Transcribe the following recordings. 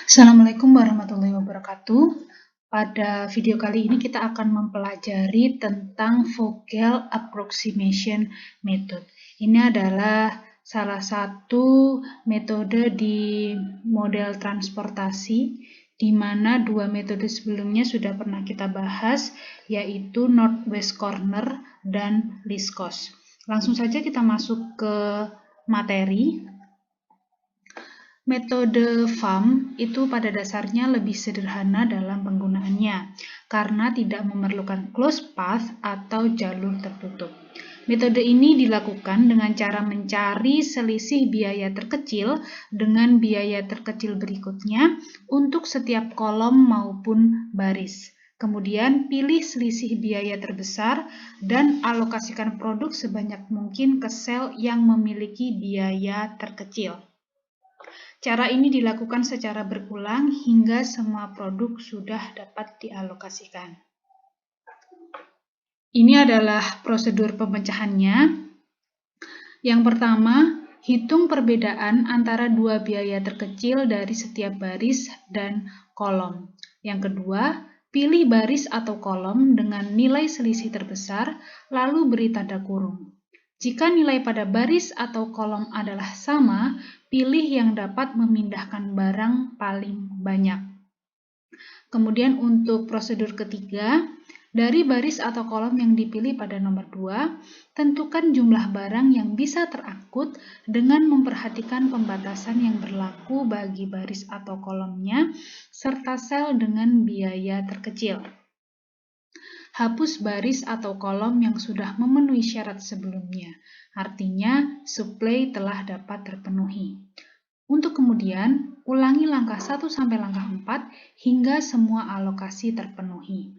Assalamualaikum warahmatullahi wabarakatuh. Pada video kali ini kita akan mempelajari tentang Vogel Approximation Method. Ini adalah salah satu metode di model transportasi, di mana dua metode sebelumnya sudah pernah kita bahas, yaitu Northwest Corner dan Least Cost. Langsung saja kita masuk ke materi. Metode FAM itu pada dasarnya lebih sederhana dalam penggunaannya karena tidak memerlukan closed path atau jalur tertutup. Metode ini dilakukan dengan cara mencari selisih biaya terkecil dengan biaya terkecil berikutnya untuk setiap kolom maupun baris. Kemudian pilih selisih biaya terbesar dan alokasikan produk sebanyak mungkin ke sel yang memiliki biaya terkecil. Cara ini dilakukan secara berulang hingga semua produk sudah dapat dialokasikan. Ini adalah prosedur pemecahannya. Yang pertama, hitung perbedaan antara dua biaya terkecil dari setiap baris dan kolom. Yang kedua, pilih baris atau kolom dengan nilai selisih terbesar, lalu beri tanda kurung. Jika nilai pada baris atau kolom adalah sama, pilih yang dapat memindahkan barang paling banyak. Kemudian untuk prosedur ketiga, dari baris atau kolom yang dipilih pada nomor 2, tentukan jumlah barang yang bisa terangkut dengan memperhatikan pembatasan yang berlaku bagi baris atau kolomnya, serta sel dengan biaya terkecil. Hapus baris atau kolom yang sudah memenuhi syarat sebelumnya, artinya suplai telah dapat terpenuhi. Untuk kemudian, ulangi langkah 1 sampai langkah 4 hingga semua alokasi terpenuhi.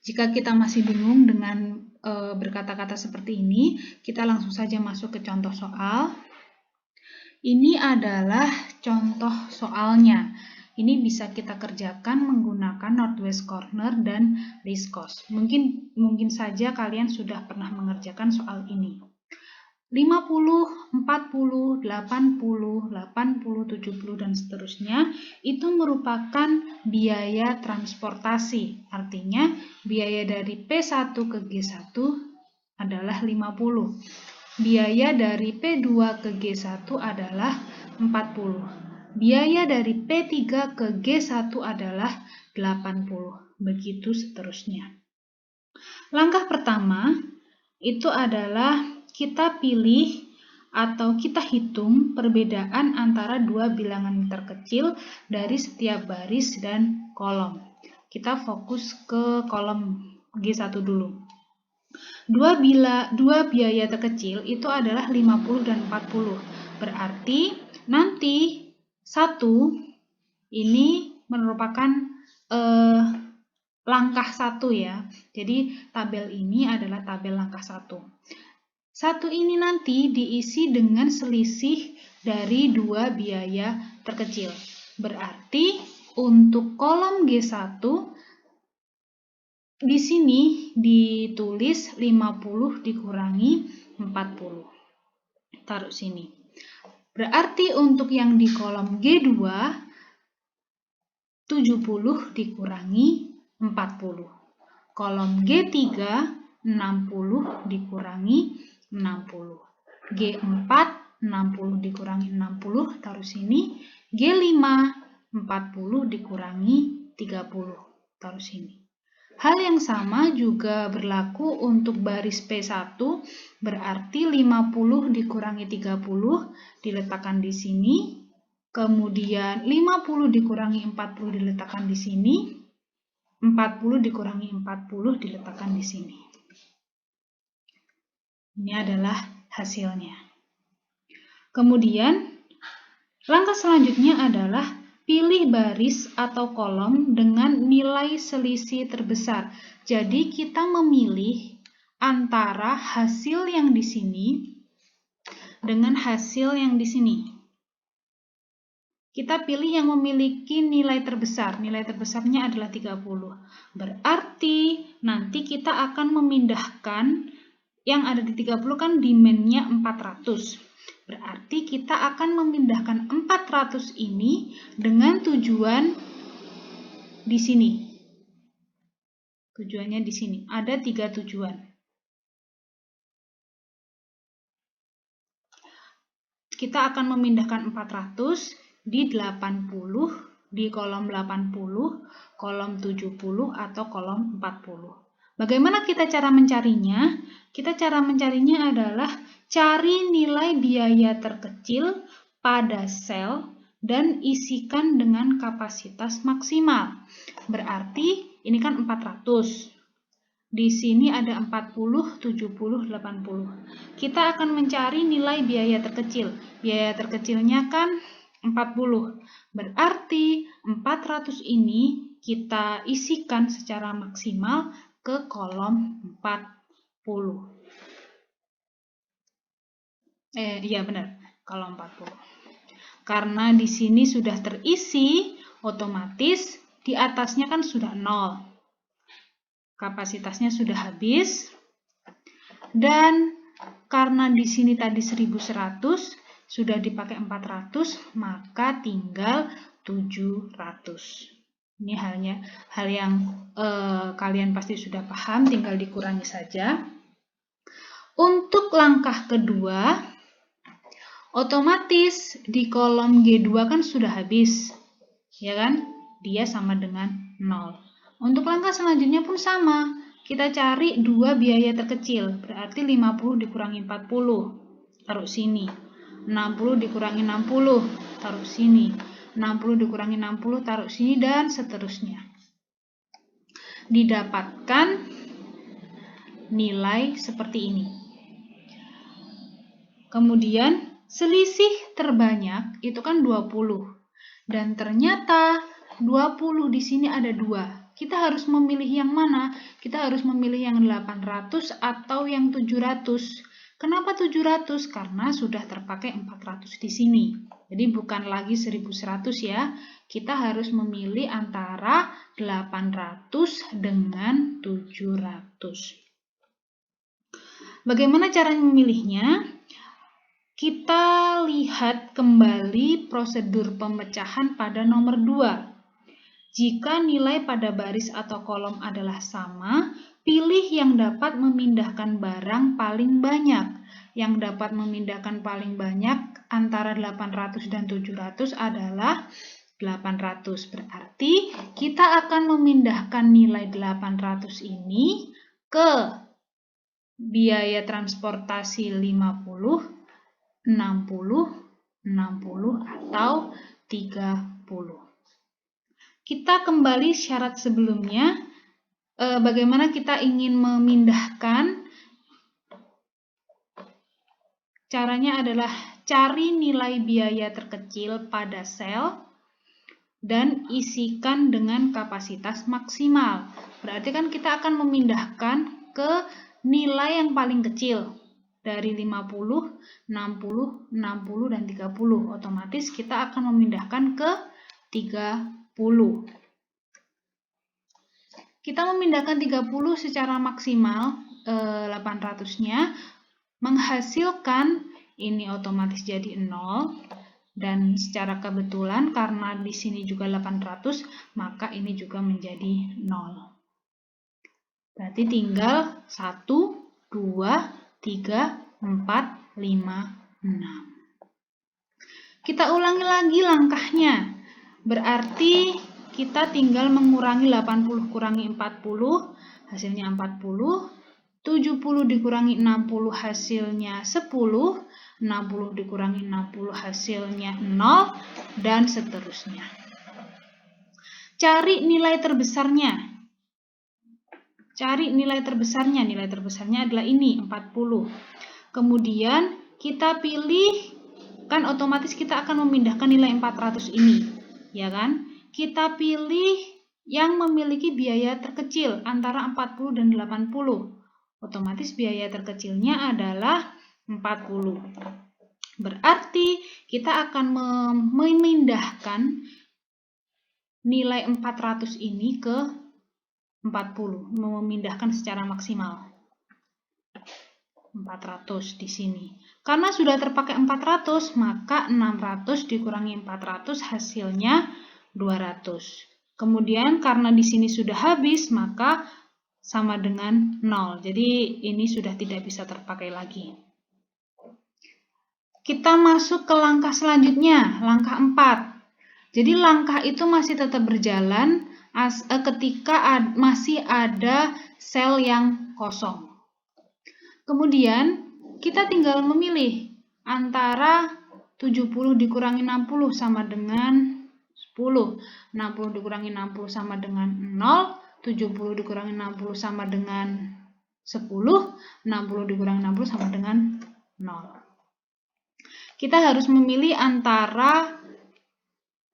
Jika kita masih bingung dengan berkata-kata seperti ini, kita langsung saja masuk ke contoh soal. Ini adalah contoh soalnya. Ini bisa kita kerjakan menggunakan Northwest Corner dan Least Cost. Mungkin saja kalian sudah pernah mengerjakan soal ini. 50, 40, 80, 80, 70, dan seterusnya itu merupakan biaya transportasi. Artinya biaya dari P1 ke G1 adalah 50. Biaya dari P2 ke G1 adalah 40. Biaya dari P3 ke G1 adalah 80. Begitu seterusnya. Langkah pertama itu adalah kita pilih atau kita hitung perbedaan antara dua bilangan terkecil dari setiap baris dan kolom. Kita fokus ke kolom G1 dulu. Dua biaya terkecil itu adalah 50 dan 40. Berarti nanti 1 ini merupakan langkah 1 ya. Jadi tabel ini adalah tabel langkah 1. 1 ini nanti diisi dengan selisih dari dua biaya terkecil. Berarti untuk kolom G1 di sini ditulis 50 dikurangi 40. Taruh sini. Berarti untuk yang di kolom G2 70 dikurangi 40. Kolom G3 60 dikurangi 60. G4 60 dikurangi 60, taruh sini. G5 40 dikurangi 30, taruh sini. Hal yang sama juga berlaku untuk baris P1, berarti 50 dikurangi 30 diletakkan di sini. Kemudian 50 dikurangi 40 diletakkan di sini. 40 dikurangi 40 diletakkan di sini. Ini adalah hasilnya. Kemudian, langkah selanjutnya adalah pilih baris atau kolom dengan nilai selisih terbesar. Jadi, kita memilih antara hasil yang di sini dengan hasil yang di sini. Kita pilih yang memiliki nilai terbesar. Nilai terbesarnya adalah 30. Berarti nanti kita akan memindahkan yang ada di 30 kan demand-nya 400. Berarti kita akan memindahkan 400 ini dengan tujuan di sini. Tujuannya di sini. Ada 3 tujuan. Kita akan memindahkan 400 di 80, di kolom 80, kolom 70, atau kolom 40. Bagaimana kita cara mencarinya? Cara mencarinya adalah cari nilai biaya terkecil pada sel dan isikan dengan kapasitas maksimal. Berarti ini kan 400. Di sini ada 40, 70, 80. Kita akan mencari nilai biaya terkecil. Biaya terkecilnya kan 40. Berarti 400 ini kita isikan secara maksimal ke kolom 40. Iya benar, kolom 40. Karena di sini sudah terisi, otomatis di atasnya kan sudah 0. Kapasitasnya sudah habis. Dan karena di sini tadi 1100, sudah dipakai 400, maka tinggal 700. Ini hal yang kalian pasti sudah paham, tinggal dikurangi saja. Untuk langkah kedua, otomatis di kolom G2 kan sudah habis, ya kan? Dia sama dengan 0. Untuk langkah selanjutnya pun sama. Kita cari 2 biaya terkecil, berarti 50 dikurangi 40, taruh sini. 60 dikurangi 60, taruh sini. 60 dikurangi 60, taruh sini, dan seterusnya. Didapatkan nilai seperti ini. Kemudian selisih terbanyak itu kan 20. Dan ternyata 20 di sini ada 2. Kita harus memilih yang mana? Kita harus memilih yang 800 atau yang 700. Kenapa 700? Karena sudah terpakai 400 di sini. Jadi bukan lagi 1100 ya. Kita harus memilih antara 800 dengan 700. Bagaimana cara memilihnya? Kita lihat kembali prosedur pemecahan pada nomor 2. Jika nilai pada baris atau kolom adalah sama, pilih yang dapat memindahkan barang paling banyak. Yang dapat memindahkan paling banyak antara 800 dan 700 adalah 800. Berarti kita akan memindahkan nilai 800 ini ke biaya transportasi 50, 60, 60, atau 30. Kita kembali syarat sebelumnya. Bagaimana kita ingin memindahkan? Caranya adalah cari nilai biaya terkecil pada sel dan isikan dengan kapasitas maksimal. Berarti kan kita akan memindahkan ke nilai yang paling kecil. Dari 50, 60, 60, dan 30. Otomatis kita akan memindahkan ke 30. Kita memindahkan 30 secara maksimal 800-nya, menghasilkan ini otomatis jadi 0. Dan secara kebetulan karena di sini juga 800, maka ini juga menjadi 0. Berarti tinggal 1, 2, 3, 4, 5, 6. Kita ulangi lagi langkahnya. Berarti kita tinggal mengurangi 80 kurangi 40, hasilnya 40. 70 dikurangi 60 hasilnya 10. 60 dikurangi 60 hasilnya 0, dan seterusnya. Cari nilai terbesarnya. Nilai terbesarnya adalah ini, 40. Kemudian kita pilih, kan otomatis kita akan memindahkan nilai 400 ini, ya kan? Kita pilih yang memiliki biaya terkecil antara 40 dan 80. Otomatis biaya terkecilnya adalah 40. Berarti kita akan memindahkan nilai 400 ini ke 40, memindahkan secara maksimal. 400 di sini. Karena sudah terpakai 400, maka 600 dikurangi 400 hasilnya 200. Kemudian karena di sini sudah habis, maka sama dengan 0. Jadi ini sudah tidak bisa terpakai lagi. Kita masuk ke langkah selanjutnya, langkah 4. Jadi langkah itu masih tetap berjalan ketika masih ada sel yang kosong. Kemudian kita tinggal memilih antara 70 dikurangi 60 sama dengan 10. 60 dikurangi 60 sama dengan 0. 70 dikurangi 60 sama dengan 10. 60 dikurangi 60 sama dengan 0. Kita harus memilih antara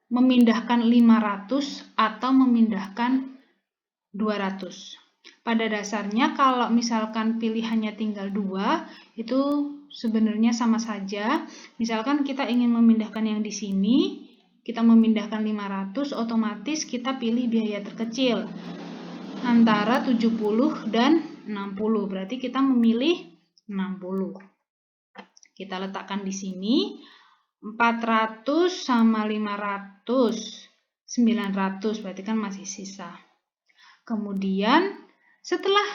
memindahkan 500 atau memindahkan 200. Pada dasarnya kalau misalkan pilihannya tinggal 2, itu sebenarnya sama saja. Misalkan kita ingin memindahkan yang di sini, kita memindahkan 500, otomatis kita pilih biaya terkecil antara 70 dan 60. Berarti kita memilih 60. Kita letakkan di sini 400 sama 500, 900, berarti kan masih sisa. Kemudian setelah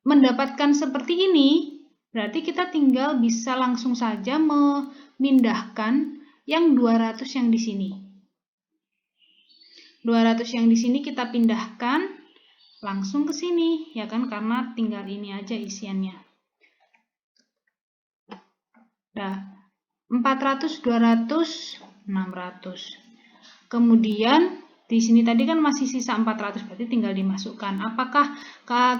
mendapatkan seperti ini, berarti kita tinggal bisa langsung saja memindahkan yang 200 yang di sini. 200 yang di sini kita pindahkan langsung ke sini, ya kan, karena tinggal ini aja isiannya. Nah, 400, 200, 600. Kemudian di sini tadi kan masih sisa 400, berarti tinggal dimasukkan. Apakah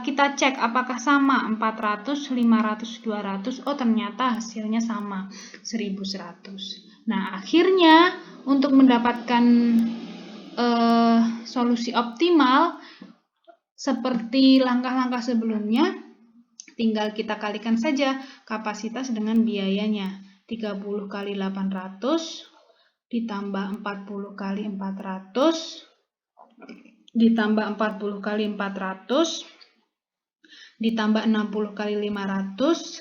kita cek apakah sama 400, 500, 200? Oh, ternyata hasilnya sama 1100. Nah, akhirnya untuk mendapatkan solusi optimal seperti langkah-langkah sebelumnya, tinggal kita kalikan saja kapasitas dengan biayanya. 30 kali 800 ditambah 40 kali 400 ditambah 40 kali 400 ditambah 60 kali 500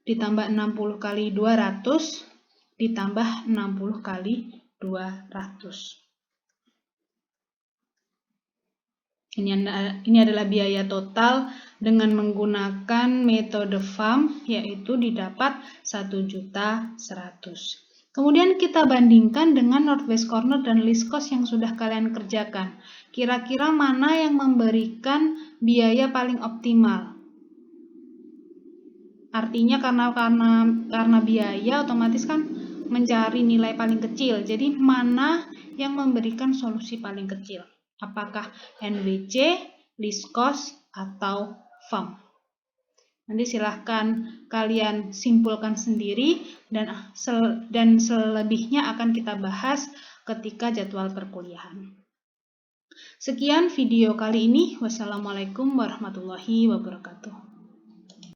ditambah 60 kali 200 ditambah 60 kali 200. Ini adalah biaya total dengan menggunakan metode FAM, yaitu didapat 1.100.000. Kemudian kita bandingkan dengan Northwest Corner dan Least Cost yang sudah kalian kerjakan. Kira-kira mana yang memberikan biaya paling optimal? Artinya karena biaya otomatis kan mencari nilai paling kecil. Jadi mana yang memberikan solusi paling kecil? Apakah NWC, Least Cost, atau FAM? Nanti silahkan kalian simpulkan sendiri dan selebihnya akan kita bahas ketika jadwal perkuliahan. Sekian video kali ini. Wassalamualaikum warahmatullahi wabarakatuh.